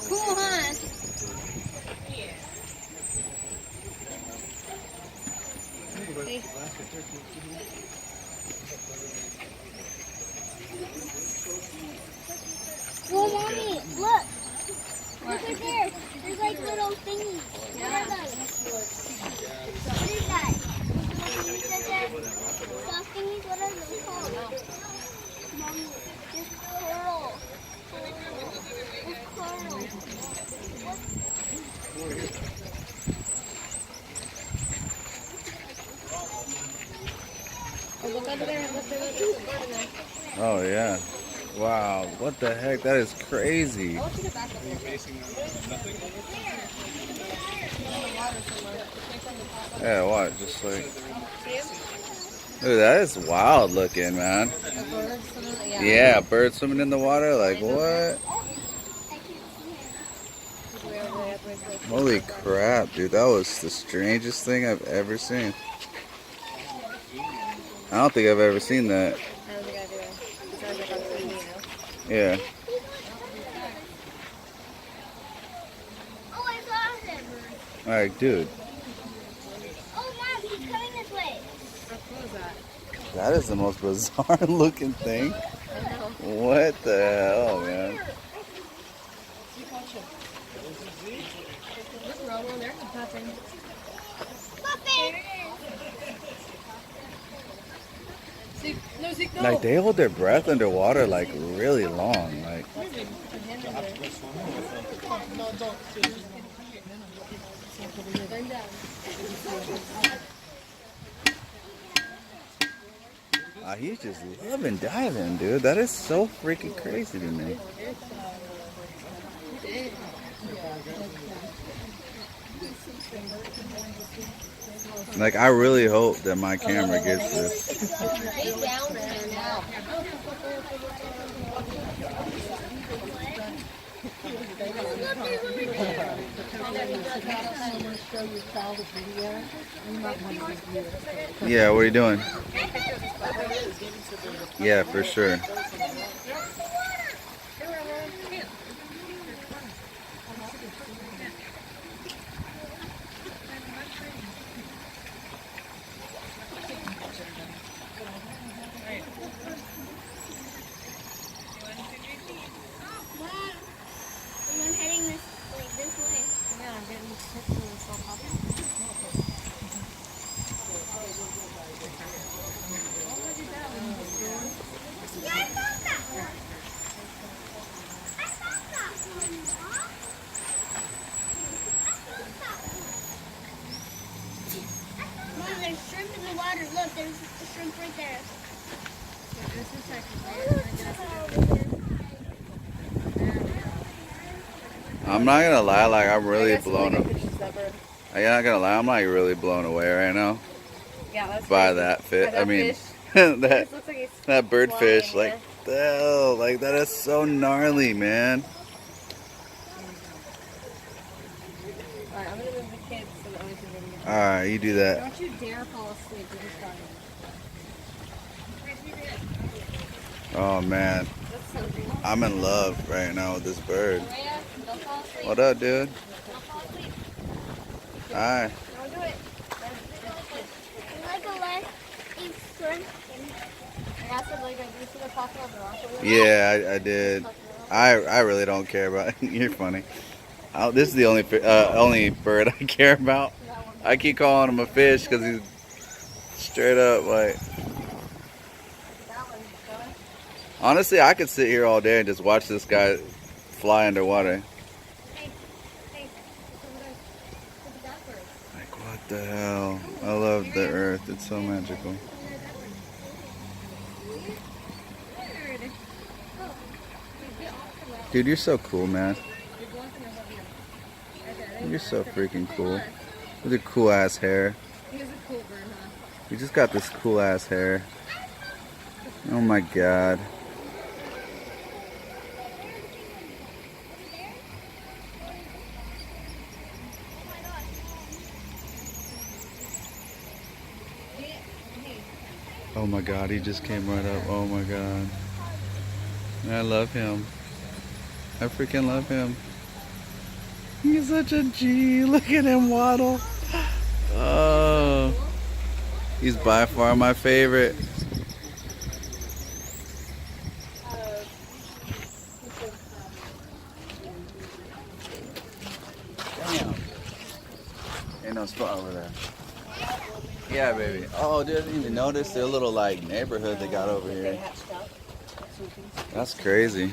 Cool, huh? Okay. Well, Mommy, look. Look right there. There's like little thingies. What are those? What is that? Soft thingies? What are those called? Mommy, there's coral. There's coral. Oh yeah. Wow, what the heck? That is crazy. Yeah, what? Just like... Dude, that is wild looking, man. Yeah, birds swimming in the water, like what? Holy crap, dude, that was the strangest thing I've ever seen. I don't think I've ever seen that. I don't think I do. It sounds like on TV, you know? Yeah. Oh, I saw him. Alright, dude. Oh, Mom, he's coming this way. How cool is that? That is the most bizarre looking thing. I know. What the hell, man? Look, Robo, there's a Puffin. Puffin! Like they hold their breath underwater like really long. Like he's just loving diving, dude. That is so freaking crazy to me. Like I really hope that my camera gets this. Down there now. Yeah, what are you doing? Yeah, for sure. I'm heading this way. Yeah, I'm getting tips of the soul popping. Yeah, I found that one. I found that one, Mom. Mom, there's shrimp in the water. Look, there's a shrimp right there. I'm not gonna lie, like I'm really blown away. I'm not gonna lie, I'm like really blown away right now by that fish. I mean, that birdfish, like the hell, like that is so gnarly, man. Alright, I'm gonna move the kids so that we can really get. All right, you do that. Don't you dare fall asleep. You're just starting. Oh man, That's so cool. I'm in love right now with this bird. Rhea, don't fall asleep. What up, dude? Don't fall asleep. Hi. Don't do it. You like a leg? Eat shrimp. I asked him, like, do you see the Puffin on the rock over there? Yeah, I did. I really don't care about it. You're funny. This is the only bird I care about. I keep calling him a fish because he's straight up like. Honestly, I could sit here all day and just watch this guy fly underwater. Hey, look at that bird. Like, what the hell? I love the earth. It's so magical. Dude, you're so cool, man. You're so freaking cool. With your cool ass hair. He is a cool bird, huh? You just got this cool ass hair. Oh my god. Oh my God, he just came right up. Oh my God. I love him. I freaking love him. He's such a G. Look at him waddle. Oh, he's by far my favorite. Damn. Ain't no spot over there. Yeah, baby. Oh, didn't even notice their little like neighborhood they got over here. That's crazy.